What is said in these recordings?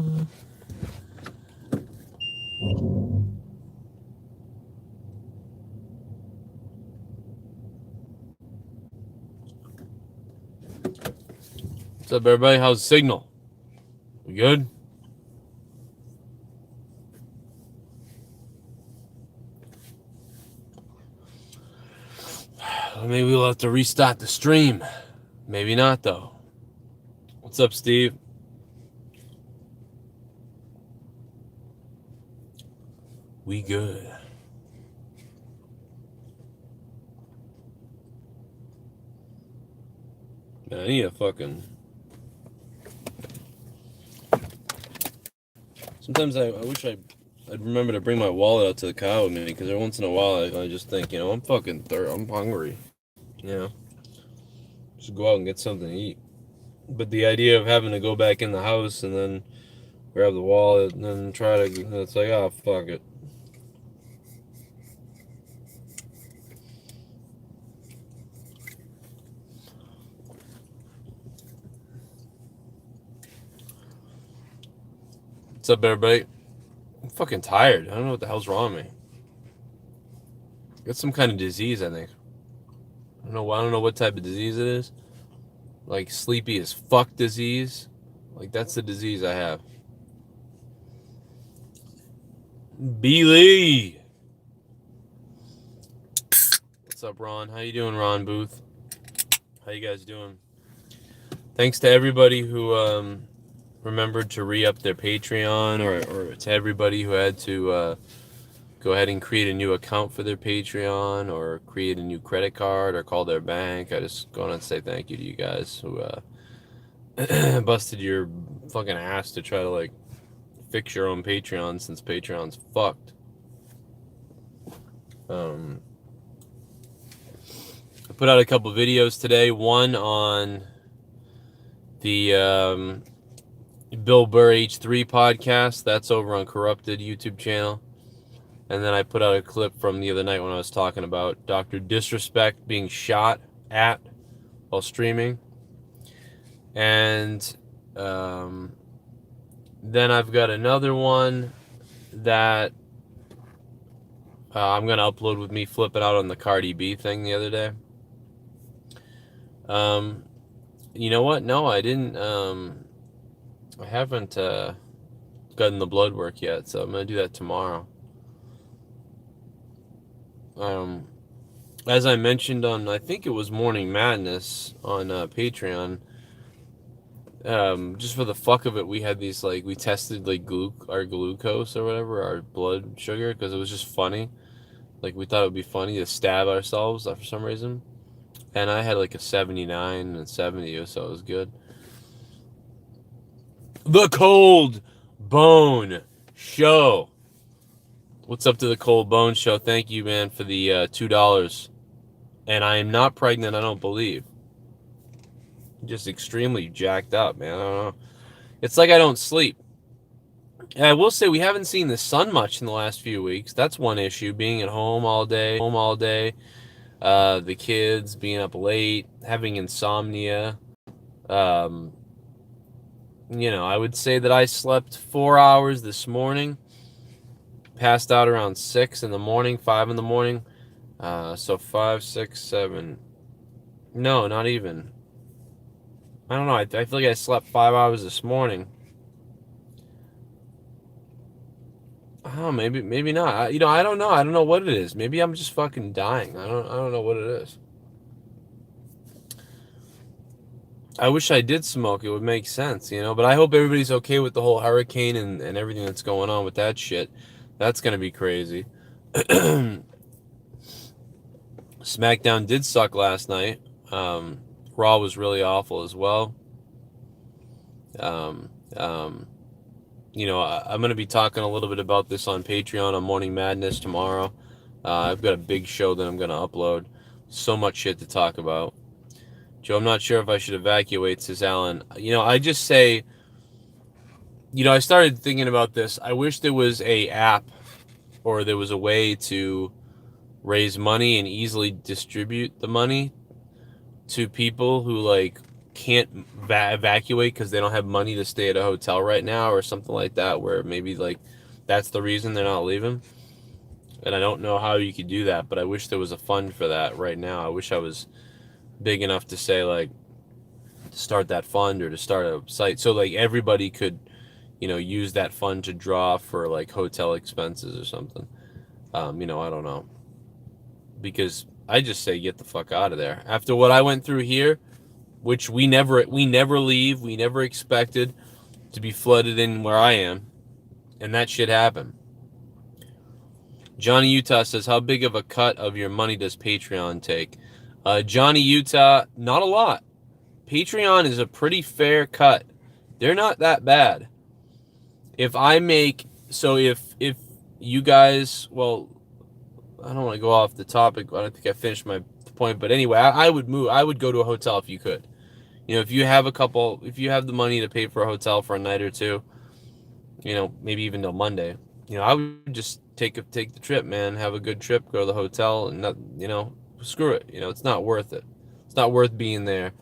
What's up, everybody? How's the signal? We good? Maybe we'll have to restart the stream. Maybe not, though. What's up, Steve? We good. Man, I need a fucking... Sometimes I wish I'd remember to bring my wallet out to the car with me, because every once in a while I just think, I'm fucking I'm hungry. Just go out and get something to eat. But the idea of having to go back in the house and then grab the wallet and then try to... It's like, oh, fuck it. What's up, everybody? I'm fucking tired. I don't know what the hell's wrong with me. Got some kind of disease, I think. I don't know what type of disease it is. Like sleepy as fuck disease. Like that's the disease I have. Beely. What's up, Ron? How you doing, Ron Booth? How you guys doing? Thanks to everybody who remembered to re-up their Patreon, or to everybody who had to go ahead and create a new account for their Patreon, or create a new credit card, or call their bank. I just go on and say thank you to you guys who busted your fucking ass to try to like fix your own Patreon, since Patreon's fucked. I put out a couple videos today. One on the Bill Burr H3 podcast. That's over on Corrupted YouTube channel. And then I put out a clip from the other night when I was talking about Dr. Disrespect being shot at while streaming. And then I've got another one that I'm going to upload with me flipping out on the Cardi B thing the other day. You know what? No, I didn't. I haven't gotten the blood work yet, so I'm going to do that tomorrow. As I mentioned on, I think it was Morning Madness on Patreon, just for the fuck of it, we had these, like, we tested, like, our glucose or whatever, our blood sugar, because it was just funny. Like, we thought it would be funny to stab ourselves for some reason. And I had, like, a 79 and 70, so it was good. The Cold Bone Show. What's up to the Cold Bone Show? Thank you, man, for the $2. And I am not pregnant, I don't believe. Just extremely jacked up, man. I don't know. It's like I don't sleep. And I will say we haven't seen the sun much in the last few weeks. That's one issue, being at home all day. The kids being up late, having insomnia. I would say that I slept 4 hours this morning. Passed out around 6 in the morning, 5 in the morning. So 5, 6, 7. No, not even. I don't know. I feel like I slept 5 hours this morning. Oh, maybe not. I don't know. I don't know what it is. Maybe I'm just fucking dying. I don't know what it is. I wish I did smoke. It would make sense, But I hope everybody's okay with the whole hurricane and everything that's going on with that shit. That's going to be crazy. SmackDown did suck last night. Raw was really awful as well. I'm going to be talking a little bit about this on Patreon on Morning Madness tomorrow. I've got a big show that I'm going to upload. So much shit to talk about. Joe, I'm not sure if I should evacuate, says Alan. I just say, I started thinking about this. I wish there was a app or there was a way to raise money and easily distribute the money to people who, like, can't evacuate because they don't have money to stay at a hotel right now or something like that, where maybe like that's the reason they're not leaving. And I don't know how you could do that, but I wish there was a fund for that right now. I wish I was big enough to say like to start that fund or to start a site so like everybody could, you know, use that fund to draw for like hotel expenses or something. You know, I don't know, because I just say get the fuck out of there after what I went through here, which we never leave. We never expected to be flooded in where I am, and that shit happened. Johnny Utah says, how big of a cut of your money does Patreon take? Johnny Utah, not a lot. Patreon is a pretty fair cut. They're not that bad. If I make, so if you guys, well, I don't want to go off the topic. I don't think I finished my point, but anyway, I would move. I would go to a hotel if you could. You know, if you have the money to pay for a hotel for a night or two, you know, maybe even till Monday, you know, I would just take the trip, man. Have a good trip, go to the hotel, and not, you know, screw it. You know, it's not worth it. It's not worth being there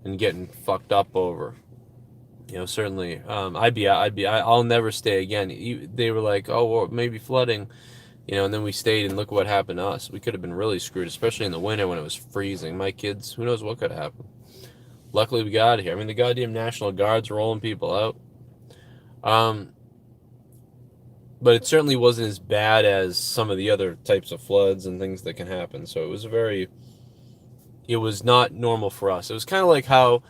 and getting fucked up over. You know, certainly, I'll never stay again. They were like, oh, well, maybe flooding, you know, and then we stayed, and look what happened to us. We could have been really screwed, especially in the winter when it was freezing. My kids, who knows what could have happened. Luckily, we got out of here. I mean, the goddamn National Guard's rolling people out. But it certainly wasn't as bad as some of the other types of floods and things that can happen. So it was not normal for us. It was kind of like how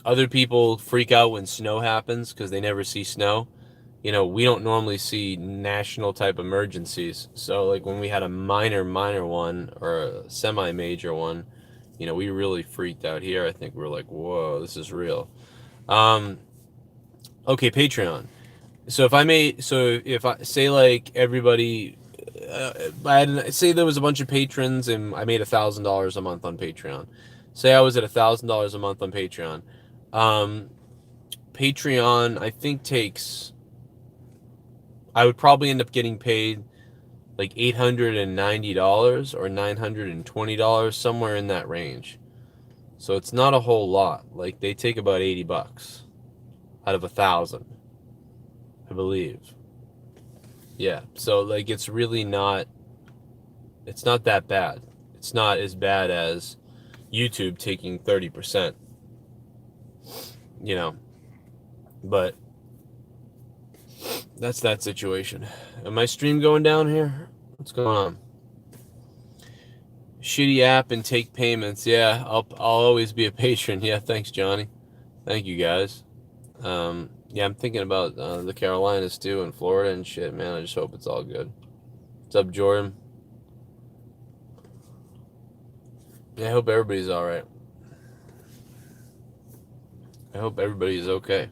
other people freak out when snow happens because they never see snow. You know, we don't normally see national type emergencies. So like when we had a minor one or a semi-major one, you know, we really freaked out here. I think we're like, whoa, this is real. Okay, Patreon. So if I say like everybody, say there was a bunch of patrons and I made $1,000 a month on Patreon. Say I was at $1,000 a month on Patreon. Patreon, I think I would probably end up getting paid like $890 or $920, somewhere in that range. So it's not a whole lot. Like they take about $80 out of 1,000. I believe. Yeah, so like it's not that bad. It's not as bad as YouTube taking 30%. You know, but that's that situation. Am my stream going down here? What's going on? Shitty app and take payments. Yeah, I'll always be a patron. Yeah, thanks, Johnny. Thank you, guys. Yeah, I'm thinking about the Carolinas too, and Florida and shit, man. I just hope it's all good. What's up, Jordan? Yeah, I hope everybody's all right. I hope everybody's okay.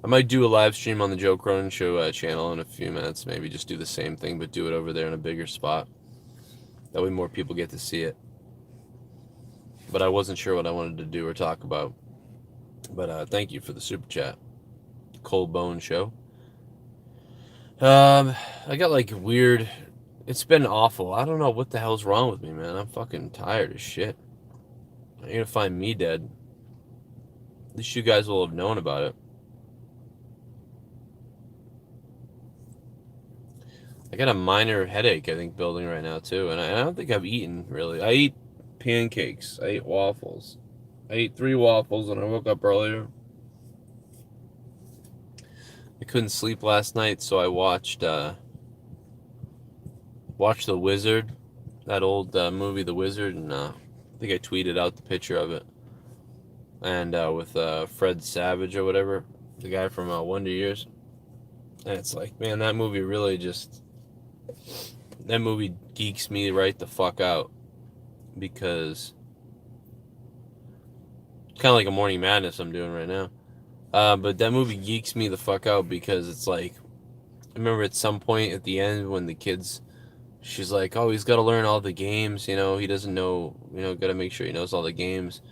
I might do a live stream on the Joe Cronin Show channel in a few minutes. Maybe just do the same thing, but do it over there in a bigger spot. That way more people get to see it. But I wasn't sure what I wanted to do or talk about. But thank you for the super chat. Cold Bone Show. I got like weird. It's been awful. I don't know what the hell's wrong with me, man. I'm fucking tired as shit. You're gonna find me dead. At least you guys will have known about it. I got a minor headache, I think, building right now too, and I don't think I've eaten really. I eat pancakes. I ate waffles. I ate 3 waffles when I woke up earlier. I couldn't sleep last night, so I watched The Wizard, that old movie, The Wizard, and I think I tweeted out the picture of it. And with Fred Savage or whatever, the guy from Wonder Years. And it's like, man, that movie really that movie geeks me right the fuck out, because it's kind of like a Morning Madness I'm doing right now. But that movie geeks me the fuck out because it's like, I remember at some point at the end when the kids, she's like, oh, he's got to learn all the games, you know, he doesn't know, you know, got to make sure he knows all the games.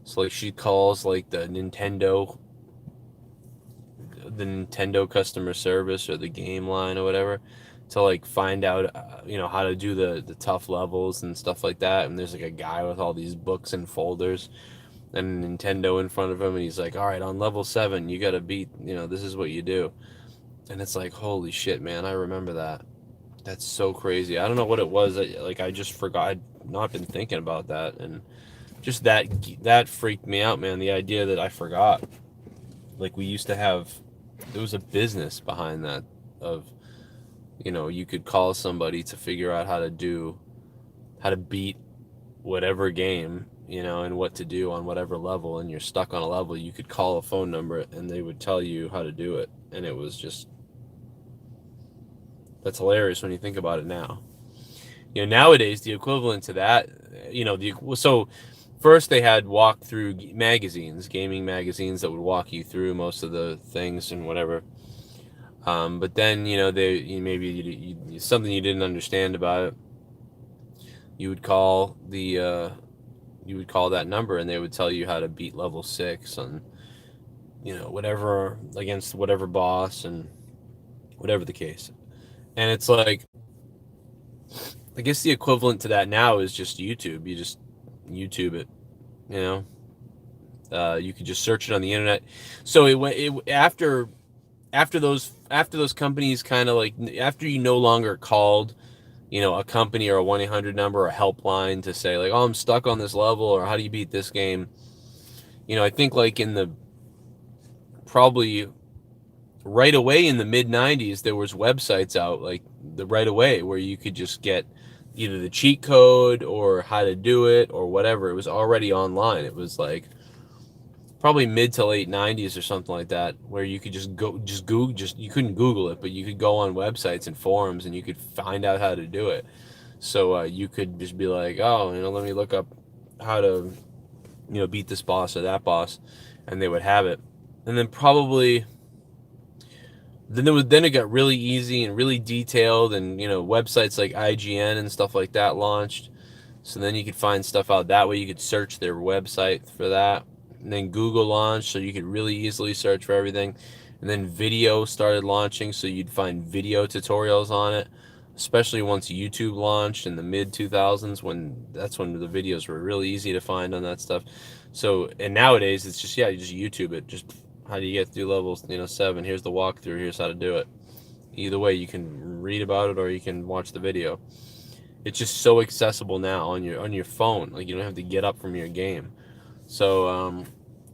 So like she calls like the Nintendo customer service or the game line or whatever to like find out, you know, how to do the tough levels and stuff like that. And there's like a guy with all these books and folders, and Nintendo in front of him, and he's like, all right, on level 7, you got to beat, this is what you do. And it's like, holy shit, man, I remember that. That's so crazy. I don't know what it was. I just forgot. I'd not been thinking about that, and just that freaked me out, man. The idea that I forgot. Like, we used to have, there was a business behind that of, you could call somebody to figure out how to beat whatever game, and what to do on whatever level, and you're stuck on a level, you could call a phone number and they would tell you how to do it. And it was just, that's hilarious when you think about it now. Nowadays, the equivalent to that, so first they had walkthrough magazines, gaming magazines that would walk you through most of the things and whatever. But then, maybe something you didn't understand about it, you would call that number and they would tell you how to beat level 6 on, whatever, against whatever boss and whatever the case. And it's like, I guess the equivalent to that now is just YouTube. You just YouTube it, you could just search it on the internet. So after those companies kind of like, after you no longer called, a company or a 1-800 number or a helpline to say like, oh, I'm stuck on this level, or how do you beat this game? I think like probably right away in the mid-90s, there was websites out like right away where you could just get either the cheat code or how to do it or whatever. It was already online. It was like probably mid to late 90s or something like that, where you could just Google, you couldn't Google it, but you could go on websites and forums and you could find out how to do it. So you could just be like, oh, let me look up how to, beat this boss or that boss, and they would have it. And then probably then it got really easy and really detailed, and websites like IGN and stuff like that launched. So then you could find stuff out that way. You could search their website for that. And then Google launched, so you could really easily search for everything. And then video started launching, so you'd find video tutorials on it, especially once YouTube launched in the mid 2000s, that's when the videos were really easy to find on that stuff. So, and nowadays it's just, you just YouTube it. Just, how do you get through levels 7? Here's the walkthrough, here's how to do it. Either way, you can read about it or you can watch the video. It's just so accessible now on your phone. Like, you don't have to get up from your game. So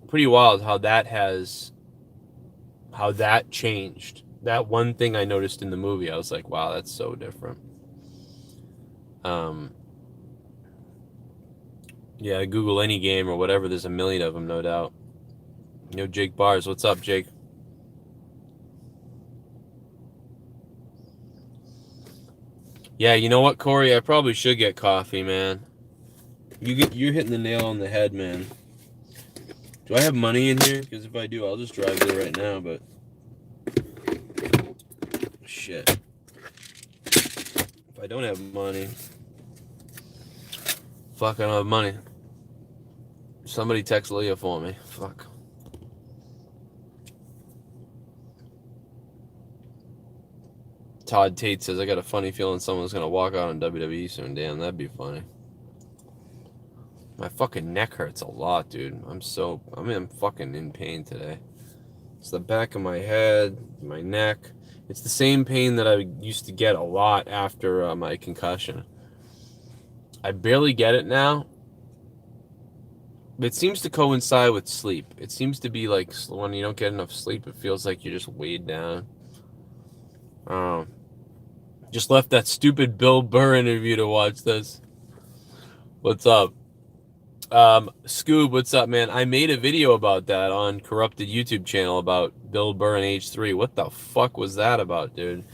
pretty wild how that changed. That one thing I noticed in the movie, I was like, wow, that's so different. Yeah, Google any game or whatever, there's a million of them, no doubt. Jake Bars, what's up, Jake? Yeah, you know what, Corey? I probably should get coffee, man. You're hitting the nail on the head, man. Do I have money in here? Because if I do, I'll just drive there right now, but shit. If I don't have money, fuck, I don't have money. Somebody text Leah for me. Fuck. Todd Tate says, I got a funny feeling someone's going to walk out on WWE soon. Damn, that'd be funny. My fucking neck hurts a lot, dude. I'm fucking in pain today. It's the back of my head, my neck. It's the same pain that I used to get a lot after my concussion. I barely get it now. It seems to coincide with sleep. It seems to be like when you don't get enough sleep, it feels like you're just weighed down. Just left that stupid Bill Burr interview to watch this. What's up? Scoob, what's up, man? I made a video about that on Corrupted YouTube channel about Bill Burr and H3. What the fuck was that about, dude?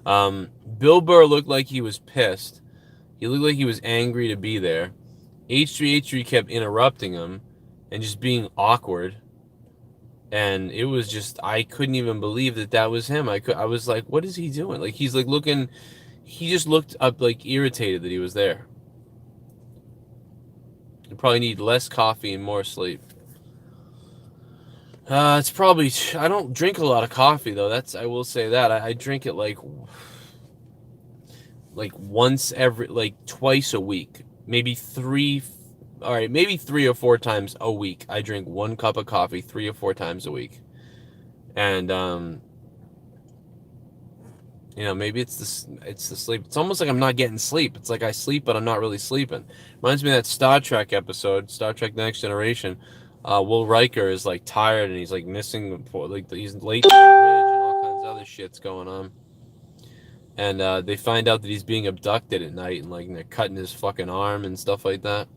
Bill Burr looked like he was pissed. He looked like he was angry to be there. H3 kept interrupting him and just being awkward. And it was just, I couldn't even believe that was him. I was like, what is he doing? Like, he's like looking, he just looked up like irritated that he was there. You probably need less coffee and more sleep. It's probably, I don't drink a lot of coffee though. I will say that. I drink it like once twice a week. Maybe 3 all right, maybe 3 or 4 times a week. I drink 1 cup of coffee 3 or 4 times a week. And, you know, maybe it's the sleep. It's almost like I'm not getting sleep. It's like I sleep, but I'm not really sleeping. Reminds me of that Star Trek episode, Star Trek: The Next Generation. Will Riker is like tired and he's like missing, like he's late to the bridge and all kinds of other shit's going on. And they find out that he's being abducted at night and like they're cutting his fucking arm and stuff like that.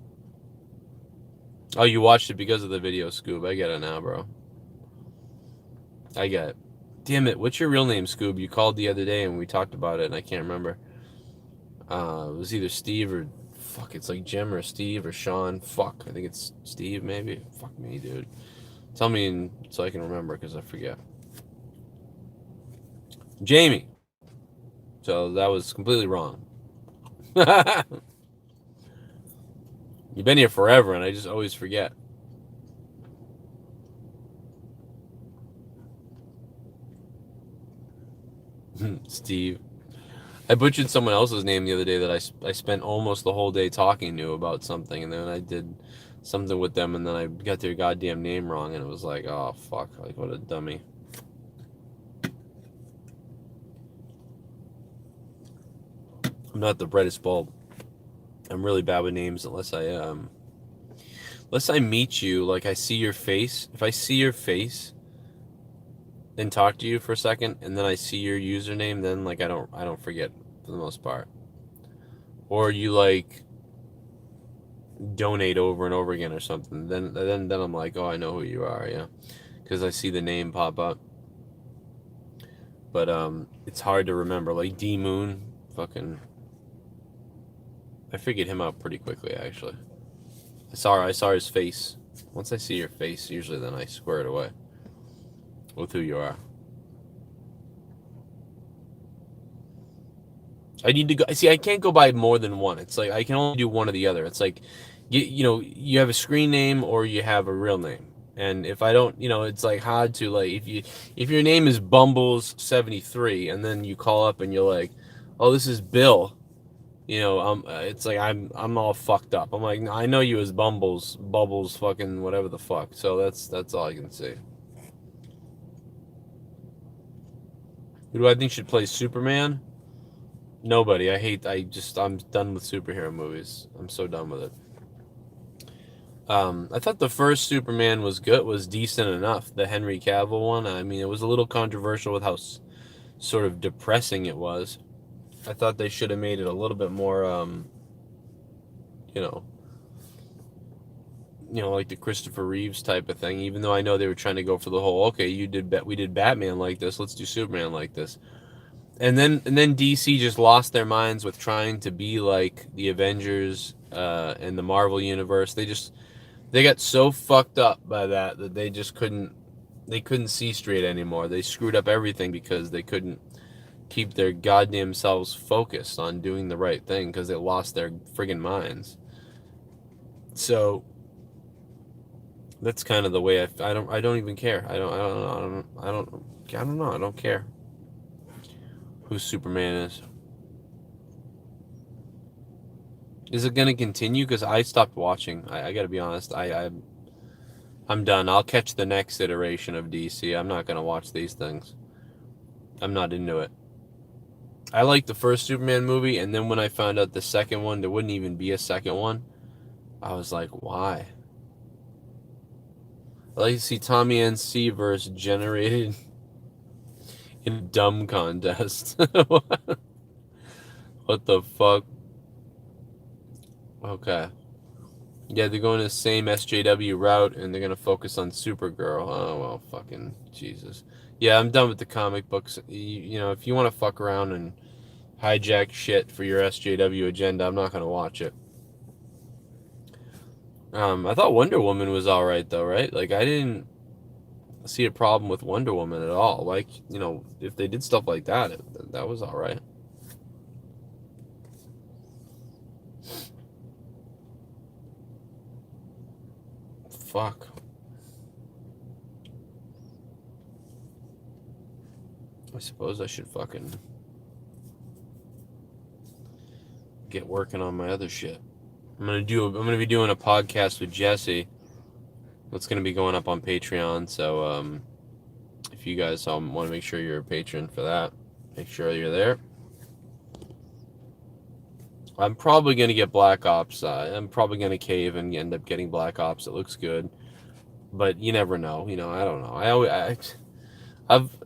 Oh, you watched it because of the video, Scoob. I get it now, bro. I get it. Damn it, what's your real name, Scoob? You called the other day and we talked about it and I can't remember. It was either Steve or... Fuck, it's like Jim or Steve or Sean. Fuck, I think it's Steve, maybe. Fuck me, dude. Tell me so I can remember, because I forget. Jamie. So that was completely wrong. You've been here forever and I just always forget. Steve. I butchered someone else's name the other day that I spent almost the whole day talking to about something, and then I did something with them, and then I got their goddamn name wrong, and it was like, oh, fuck, like, what a dummy. I'm not the brightest bulb. I'm really bad with names unless I meet you, like, I see your face. If I see your face and talk to you for a second, and then I see your username, then, like, I don't forget for the most part. Or you, like, donate over and over again or something, then I'm like, oh, I know who you are, yeah, because I see the name pop up. But it's hard to remember, like D Moon, fucking, I figured him out pretty quickly, actually. I saw his face. Once I see your face, usually then I square it away with who you are. I need to go. See, I can't go by more than one. It's like I can only do one or the other. It's like, you know, you have a screen name or you have a real name. And if I don't, you know, it's like hard to, like, if your name is Bumbles73 and then you call up and you're like, oh, this is Bill, you know, it's like I'm all fucked up. I'm like, I know you as Bubbles fucking whatever the fuck. So that's all I can say. Who do I think should play Superman? Nobody. I'm done with superhero movies. I'm so done with it. I thought the first Superman was decent enough. The Henry Cavill one. I mean, it was a little controversial with how sort of depressing it was. I thought they should have made it a little bit more, you know, like the Christopher Reeves type of thing. Even though I know they were trying to go for the whole, okay, we did Batman like this, let's do Superman like this. And then DC just lost their minds with trying to be like the Avengers and the Marvel universe. They got so fucked up by that they just couldn't see straight anymore. They screwed up everything because they couldn't keep their goddamn selves focused on doing the right thing because they lost their friggin' minds. So that's kind of the way I don't even care. I don't know. I don't care who Superman is. Is it gonna continue? Because I stopped watching. I gotta be honest. I'm done. I'll catch the next iteration of DC. I'm not gonna watch these things. I'm not into it. I liked the first Superman movie, and then when I found out the second one, there wouldn't even be a second one. I was like, why? I like to see Tommy and Seaverse generated in a dumb contest. What the fuck? Okay. Yeah, they're going the same SJW route, and they're going to focus on Supergirl. Oh, well, fucking Jesus. Yeah, I'm done with the comic books. You know, if you want to fuck around and hijack shit for your SJW agenda, I'm not going to watch it. I thought Wonder Woman was alright, though, right? Like, I didn't see a problem with Wonder Woman at all. Like, you know, if they did stuff like that, that was alright. Fuck. I suppose I should fucking get working on my other shit. I'm gonna be doing a podcast with Jesse. That's gonna be going up on Patreon. So if you guys want to make sure you're a patron for that, make sure you're there. I'm probably gonna get Black Ops. I'm probably gonna cave and end up getting Black Ops. It looks good, but you never know. You know, I don't know.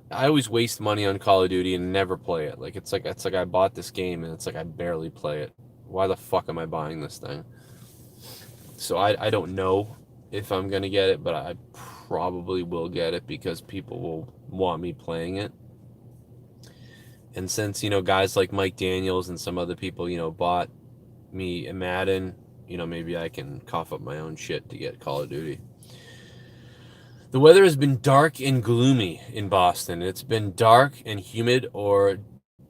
I always waste money on Call of Duty and never play it. Like it's like I bought this game and it's like I barely play it. Why the fuck am I buying this thing? So I don't know if I'm gonna get it, but I probably will get it because people will want me playing it. And since, you know, guys like Mike Daniels and some other people, you know, bought me a Madden, you know, maybe I can cough up my own shit to get Call of Duty. The weather has been dark and gloomy in Boston. It's been dark and humid or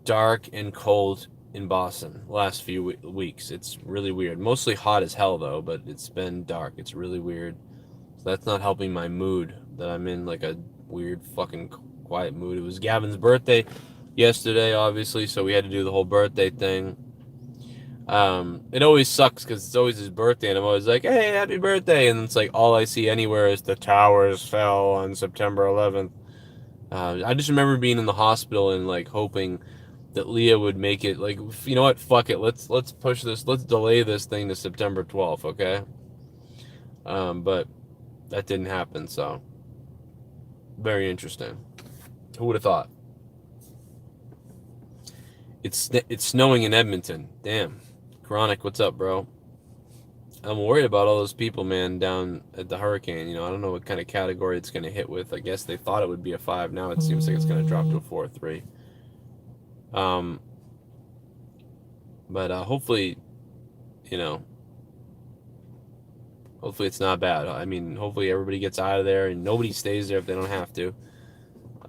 dark and cold in Boston the last few weeks. It's really weird. Mostly hot as hell, though, but it's been dark. It's really weird. So that's not helping my mood, that I'm in like a weird fucking quiet mood. It was Gavin's birthday yesterday, obviously, so we had to do the whole birthday thing. It always sucks because it's always his birthday, and I'm always like, hey, happy birthday, and it's like all I see anywhere is the towers fell on September 11th. I just remember being in the hospital and like hoping that Leah would make it, like, you know what, fuck it, let's push this, let's delay this thing to September 12th, okay? But that didn't happen, so very interesting. Who would have thought? It's snowing in Edmonton. Damn. Chronic, what's up, bro? I'm worried about all those people, man, down at the hurricane. You know, I don't know what kind of category it's going to hit with. I guess they thought it would be a 5. Now it seems like it's going to drop to a 4 or 3. But hopefully, you know, hopefully it's not bad. I mean, hopefully everybody gets out of there and nobody stays there if they don't have to.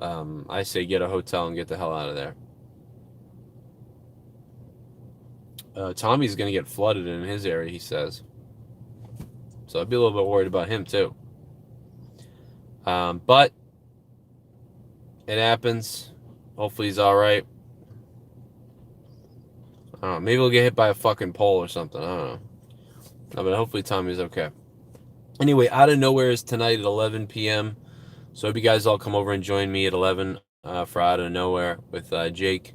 I say get a hotel and get the hell out of there. Tommy's going to get flooded in his area, he says. So I'd be a little bit worried about him, too. But it happens. Hopefully he's all right. I don't know. Maybe he'll get hit by a fucking pole or something. I don't know. No, but hopefully Tommy's okay. Anyway, Out of Nowhere is tonight at 11 p.m. So I hope you guys all come over and join me at 11 for Out of Nowhere with Jake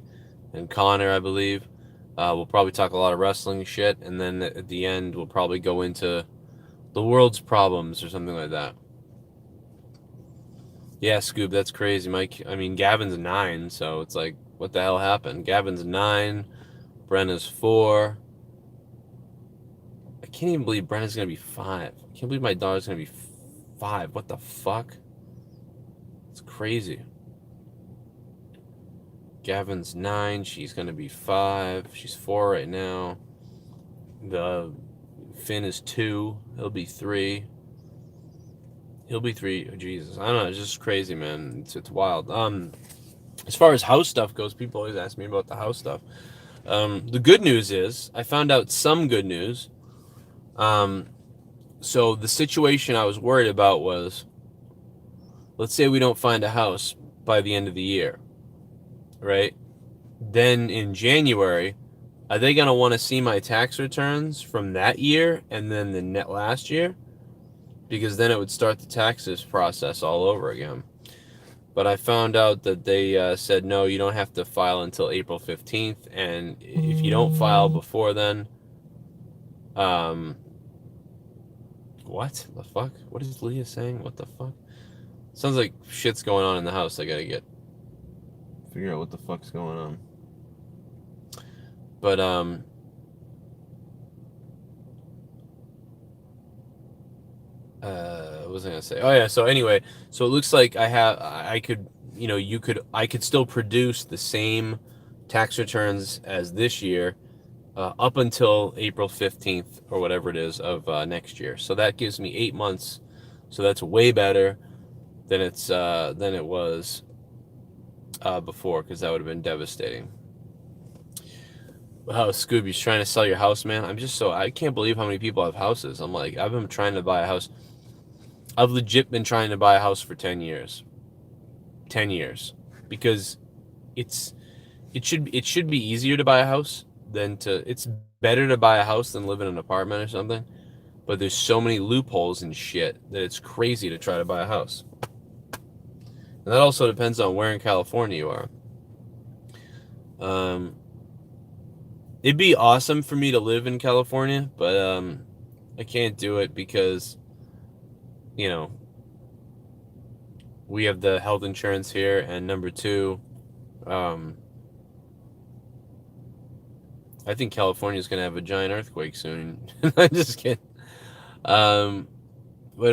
and Connor, I believe. We'll probably talk a lot of wrestling shit, and then at the end, we'll probably go into the world's problems or something like that. Yeah, Scoob, that's crazy, Mike. I mean, Gavin's 9, so it's like, what the hell happened? Gavin's 9, Brenna's 4. I can't even believe Brenna's going to be 5. I can't believe my daughter's going to be 5. What the fuck? It's crazy. Gavin's 9. She's going to be 5. She's 4 right now. The Finn is 2. He'll be 3. He'll be 3. Oh, Jesus. I don't know. It's just crazy, man. It's wild. As far as house stuff goes, people always ask me about the house stuff. The good news is I found out some good news. So the situation I was worried about was, let's say we don't find a house by the end of the year, right? Then in January, are they going to want to see my tax returns from that year and then the net last year? Because then it would start the taxes process all over again. But I found out that they said, no, you don't have to file until April 15th. And if you don't file before then, what the fuck? What is Leah saying? What the fuck? Sounds like shit's going on in the house. I gotta figure out what the fuck's going on. But what was I gonna say? Oh yeah. So anyway, so it looks like I could still produce the same tax returns as this year up until April 15th or whatever it is of next year. So that gives me 8 months. So that's way better than it was before, because that would have been devastating. Wow, Scooby's trying to sell your house, man. I can't believe how many people have houses. I'm like, I've been trying to buy a house. I've legit been trying to buy a house for 10 years. 10 years. Because it should be easier to buy a house than to, it's better to buy a house than live in an apartment or something. But there's so many loopholes and shit that it's crazy to try to buy a house. And that also depends on where in California you are. It'd be awesome for me to live in California, but I can't do it because, you know, we have the health insurance here, and number two, I think California's gonna have a giant earthquake soon. I'm just kidding. But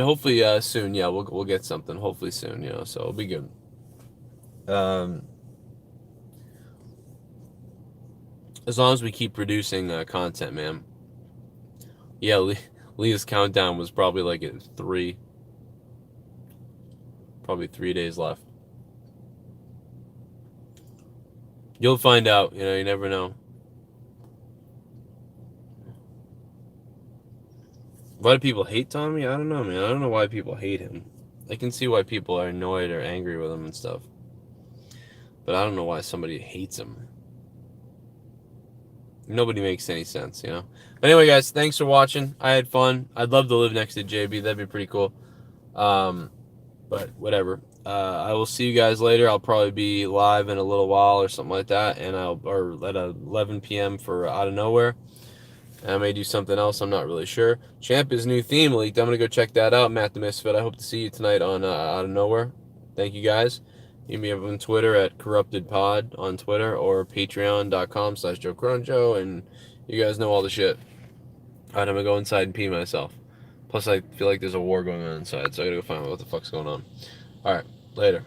hopefully soon, yeah, we'll get something. Hopefully soon, you know, so it'll be good. As long as we keep producing content, man. Yeah, Leah's countdown was probably like at 3. Probably 3 days left. You'll find out, you know, you never know. Why do people hate Tommy? I don't know, man. I don't know why people hate him. I can see why people are annoyed or angry with him and stuff. But I don't know why somebody hates him. Nobody makes any sense, you know? But anyway, guys, thanks for watching. I had fun. I'd love to live next to JB. That'd be pretty cool. But whatever. I will see you guys later. I'll probably be live in a little while or something like that. And or at 11 p.m. for Out of Nowhere. And I may do something else. I'm not really sure. Champ's new theme leaked. I'm going to go check that out. Matt the Misfit. I hope to see you tonight on Out of Nowhere. Thank you, guys. You may have on Twitter at CorruptedPod on Twitter or patreon.com/Joe Cronin Show. And you guys know all the shit. All right, I'm going to go inside and pee myself. Plus, I feel like there's a war going on inside, so I got to go find out what the fuck's going on. All right, later.